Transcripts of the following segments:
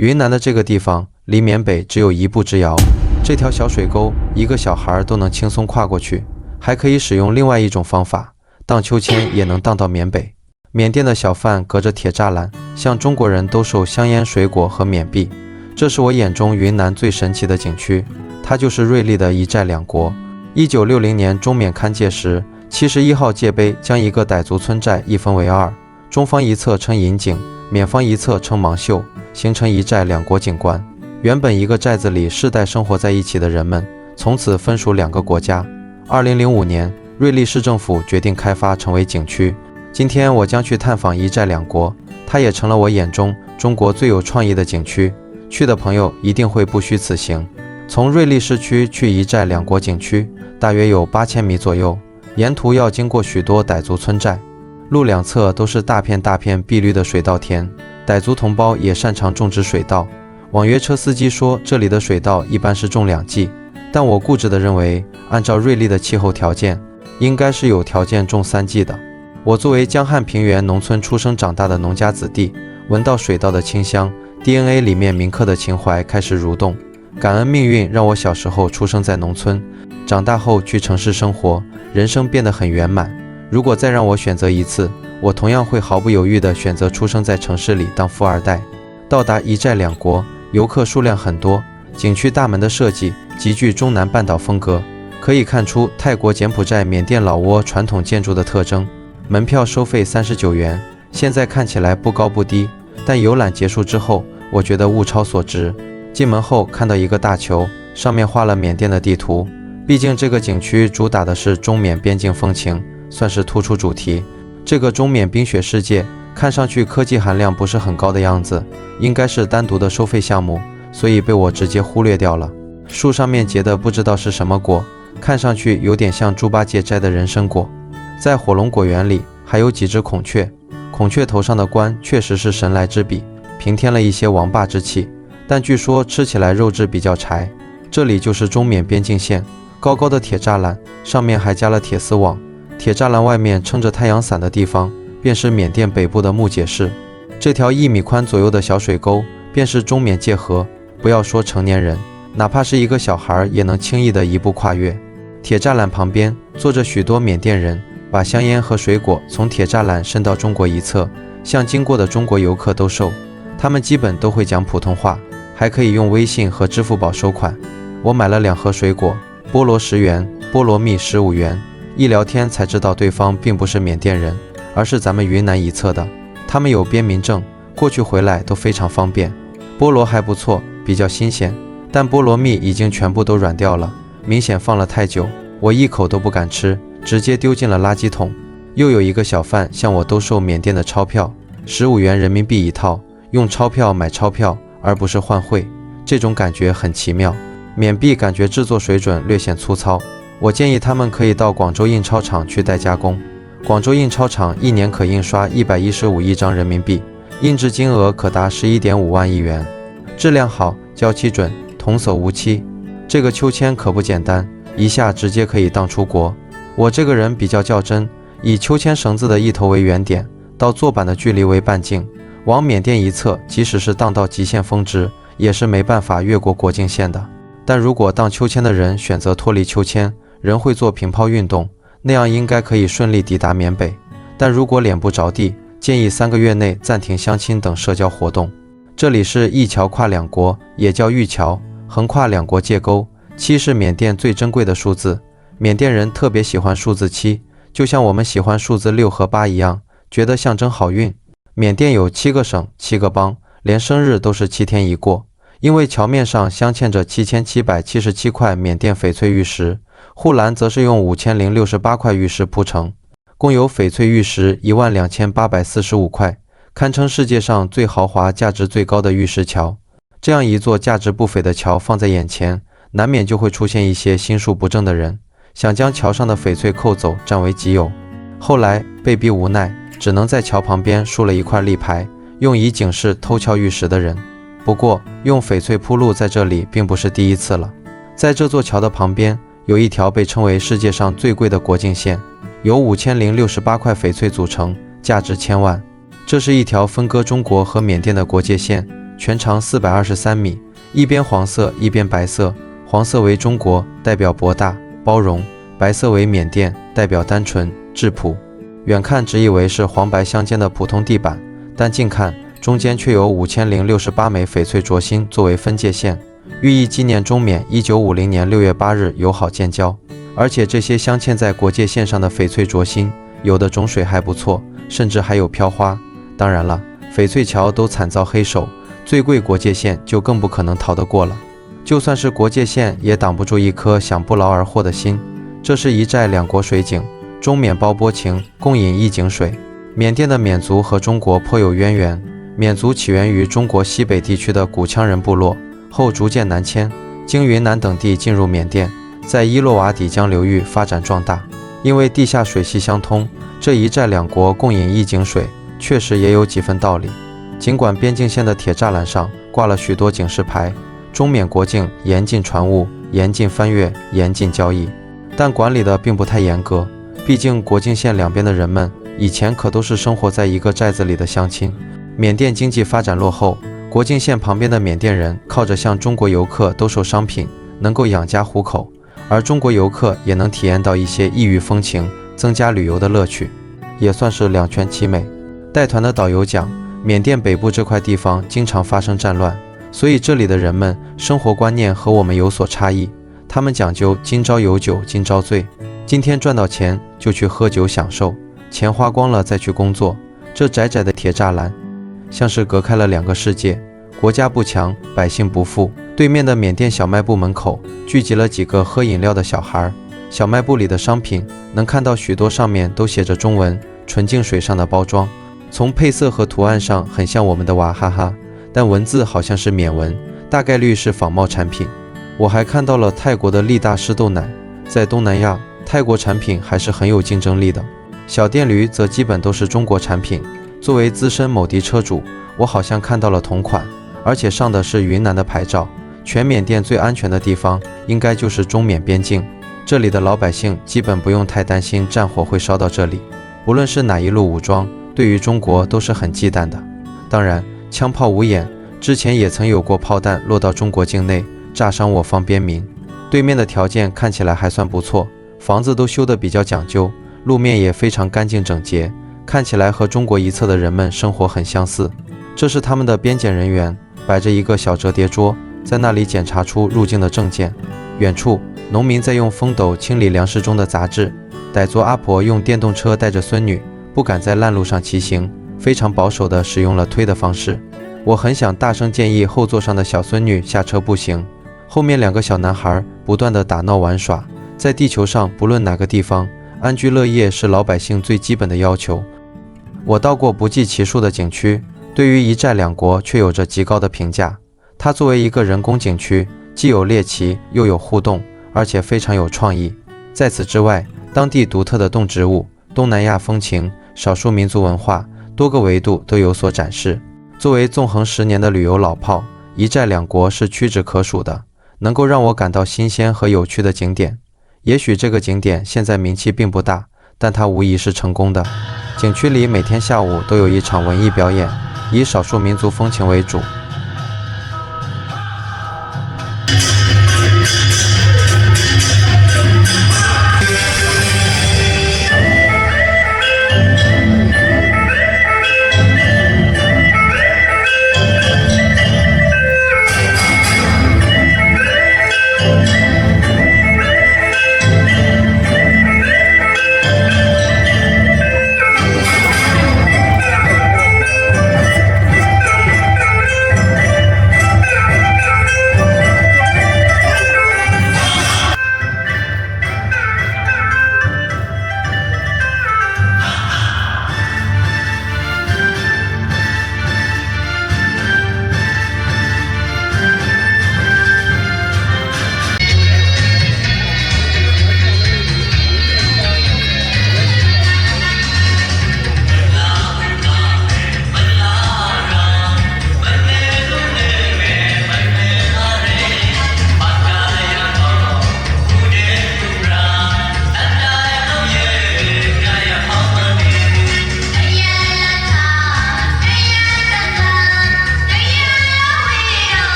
云南的这个地方离缅北只有1步之遥，这条小水沟一个小孩都能轻松跨过去，还可以使用另外一种方法，荡秋千也能荡到缅北。缅甸的小贩隔着铁栅栏，向中国人兜售香烟、水果和缅币。这是我眼中云南最神奇的景区，它就是瑞丽的一寨两国。1960年中缅勘界时，71号界碑将一个傣族村寨一分为二，中方一侧称银井，缅方一侧称芒秀，形成一寨两国景观。原本一个寨子里世代生活在一起的人们，从此分属2个国家。2005年，瑞丽市政府决定开发成为景区。今天我将去探访一寨两国，它也成了我眼中中国最有创意的景区。去的朋友一定会不虚此行。从瑞丽市区去一寨两国景区，大约有8000米左右，沿途要经过许多傣族村寨，路两侧都是大片大片碧绿的水稻田，傣族同胞也擅长种植水稻。网约车司机说这里的水稻一般是种2季，但我固执地认为，按照瑞丽的气候条件，应该是有条件种3季的。我作为江汉平原农村出生长大的农家子弟，闻到水稻的清香， DNA 里面铭刻的情怀开始蠕动。感恩命运让我小时候出生在农村，长大后去城市生活，人生变得很圆满。如果再让我选择一次，我同样会毫不犹豫地选择出生在城市里当富二代。到达一寨两国，游客数量很多，景区大门的设计极具中南半岛风格，可以看出泰国、柬埔寨、缅甸、老挝传统建筑的特征。门票收费39元，现在看起来不高不低，但游览结束之后，我觉得物超所值。进门后看到一个大球，上面画了缅甸的地图，毕竟这个景区主打的是中缅边境风情，算是突出主题。这个中缅冰雪世界看上去科技含量不是很高的样子，应该是单独的收费项目，所以被我直接忽略掉了。树上面结的不知道是什么果，看上去有点像猪八戒摘的人参果。在火龙果园里还有几只孔雀，孔雀头上的冠确实是神来之笔，平添了一些王霸之气，但据说吃起来肉质比较柴。这里就是中缅边境线，高高的铁栅栏，上面还加了铁丝网。铁栅栏外面撑着太阳伞的地方，便是缅甸北部的木姐市。这条1米宽左右的小水沟，便是中缅界河。不要说成年人，哪怕是一个小孩也能轻易的一步跨越。铁栅栏旁边坐着许多缅甸人，把香烟和水果从铁栅栏伸到中国一侧，向经过的中国游客兜售。他们基本都会讲普通话，还可以用微信和支付宝收款。我买了2盒水果，菠萝10元，菠萝蜜15元。一聊天才知道对方并不是缅甸人，而是咱们云南一侧的。他们有边民证，过去回来都非常方便。菠萝还不错，比较新鲜，但菠萝蜜已经全部都软掉了，明显放了太久，我一口都不敢吃，直接丢进了垃圾桶。又有一个小贩向我兜售缅甸的钞票，15元人民币一套，用钞票买钞票，而不是换汇，这种感觉很奇妙。缅币感觉制作水准略显粗糙，我建议他们可以到广州印钞厂去代加工。广州印钞厂1年可印刷115亿张人民币，印制金额可达11.5万亿元，质量好，胶漆准，童叟无欺。这个秋千可不简单，一下直接可以荡出国。我这个人比较较真，以秋千绳子的一头为原点，到坐板的距离为半径，往缅甸一侧即使是荡到极限峰值，也是没办法越过国境线的。但如果荡秋千的人选择脱离秋千，人会做平抛运动，那样应该可以顺利抵达缅北。但如果脸不着地，建议3个月内暂停相亲等社交活动。这里是一桥跨2国，也叫玉桥，横跨2国界沟。7是缅甸最珍贵的数字，缅甸人特别喜欢数字7，就像我们喜欢数字6和8一样，觉得象征好运。缅甸有7个省7个邦，连生日都是7天一过。因为桥面上镶嵌着7777块缅甸翡翠玉石，护栏则是用5068块玉石铺成，共有翡翠玉石12845块，堪称世界上最豪华、价值最高的玉石桥。这样一座价值不菲的桥放在眼前，难免就会出现一些心术不正的人，想将桥上的翡翠扣走，占为己有。后来被逼无奈，只能在桥旁边竖了一块立牌，用以警示偷撬玉石的人。不过用翡翠铺路在这里并不是第一次了。在这座桥的旁边有一条被称为世界上最贵的国境线，由5068块翡翠组成，价值1000万。这是一条分割中国和缅甸的国界线，全长423米，一边黄色一边白色，黄色为中国，代表博大包容，白色为缅甸，代表单纯质朴。远看只以为是黄白相间的普通地板，但近看中间却有5068枚翡翠镯心作为分界线，寓意纪念中缅1950年6月8日友好建交。而且这些镶嵌在国界线上的翡翠镯心，有的种水还不错，甚至还有飘花。当然了，翡翠桥都惨遭黑手，最贵国界线就更不可能逃得过了。就算是国界线，也挡不住一颗想不劳而获的心。这是一寨两国水井，中缅包波情，共饮一井水。缅甸的缅族和中国颇有渊源，缅族起源于中国西北地区的古羌人部落，后逐渐南迁，经云南等地进入缅甸，在伊洛瓦底江流域发展壮大。因为地下水系相通，这一寨两国共饮一井水，确实也有几分道理。尽管边境线的铁栅栏上挂了许多警示牌，中缅国境严禁船坞，严禁翻越，严禁交易，但管理的并不太严格。毕竟国境线两边的人们以前可都是生活在一个寨子里的乡亲。缅甸经济发展落后，国境线旁边的缅甸人靠着向中国游客兜售商品，能够养家糊口，而中国游客也能体验到一些异域风情，增加旅游的乐趣，也算是两全其美。带团的导游讲，缅甸北部这块地方经常发生战乱，所以这里的人们生活观念和我们有所差异。他们讲究今朝有酒今朝醉，今天赚到钱就去喝酒享受，钱花光了再去工作。这窄窄的铁栅栏像是隔开了两个世界，国家不强，百姓不富。对面的缅甸小卖部门口聚集了几个喝饮料的小孩，小卖部里的商品能看到许多上面都写着中文，纯净水上的包装，从配色和图案上很像我们的娃哈哈，但文字好像是缅文，大概率是仿冒产品。我还看到了泰国的利大湿豆奶，在东南亚，泰国产品还是很有竞争力的。小电驴则基本都是中国产品。作为资深某地车主，我好像看到了同款，而且上的是云南的牌照。全缅甸最安全的地方应该就是中缅边境，这里的老百姓基本不用太担心战火会烧到这里，无论是哪一路武装，对于中国都是很忌惮的。当然，枪炮无眼，之前也曾有过炮弹落到中国境内，炸伤我方边民。对面的条件看起来还算不错，房子都修得比较讲究，路面也非常干净整洁，看起来和中国一侧的人们生活很相似。这是他们的边检人员，摆着一个小折叠桌，在那里检查出入境的证件。远处，农民在用风斗清理粮食中的杂质，傣族阿婆用电动车带着孙女，不敢在烂路上骑行，非常保守地使用了推的方式。我很想大声建议后座上的小孙女下车步行。后面两个小男孩不断地打闹玩耍。在地球上，不论哪个地方，安居乐业是老百姓最基本的要求。我到过不计其数的景区，对于一寨两国却有着极高的评价。它作为一个人工景区，既有猎奇又有互动，而且非常有创意。在此之外，当地独特的动植物、东南亚风情、少数民族文化，多个维度都有所展示。作为纵横10年的旅游老炮，一寨两国是屈指可数的，能够让我感到新鲜和有趣的景点。也许这个景点现在名气并不大，但它无疑是成功的。景区里每天下午都有一场文艺表演，以少数民族风情为主。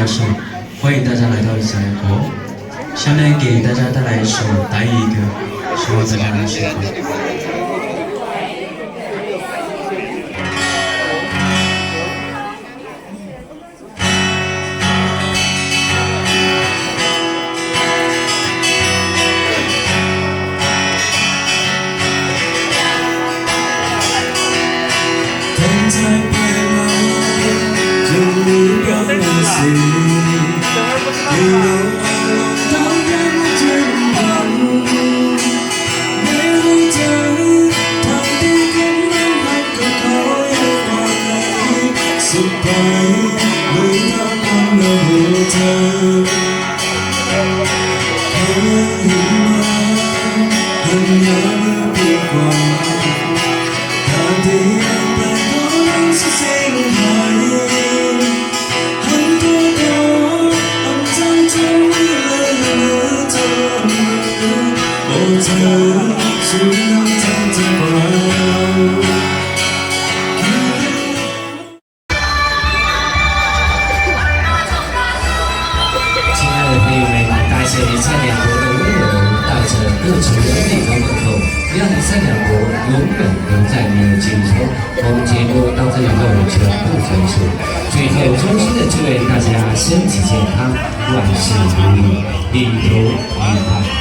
手，欢迎大家来到一起来过。下面给大家带来一首《带一个》，希望大家能喜欢。在白马就目标了心，你有爱望到人肩膀，美丽的他的根本还可靠有花开，失败为他换了活着，可以吗？很遥的地方，他的是星海，很多个肮脏中了这我曾是能站着光。亲爱的朋友们，带着蔡良国的温柔，带着热情的内容问候，让蔡良国永远留在你的心中。我们节目到这里就全部结束，最后衷心的祝愿大家身体健康，万事如意，旅途愉快。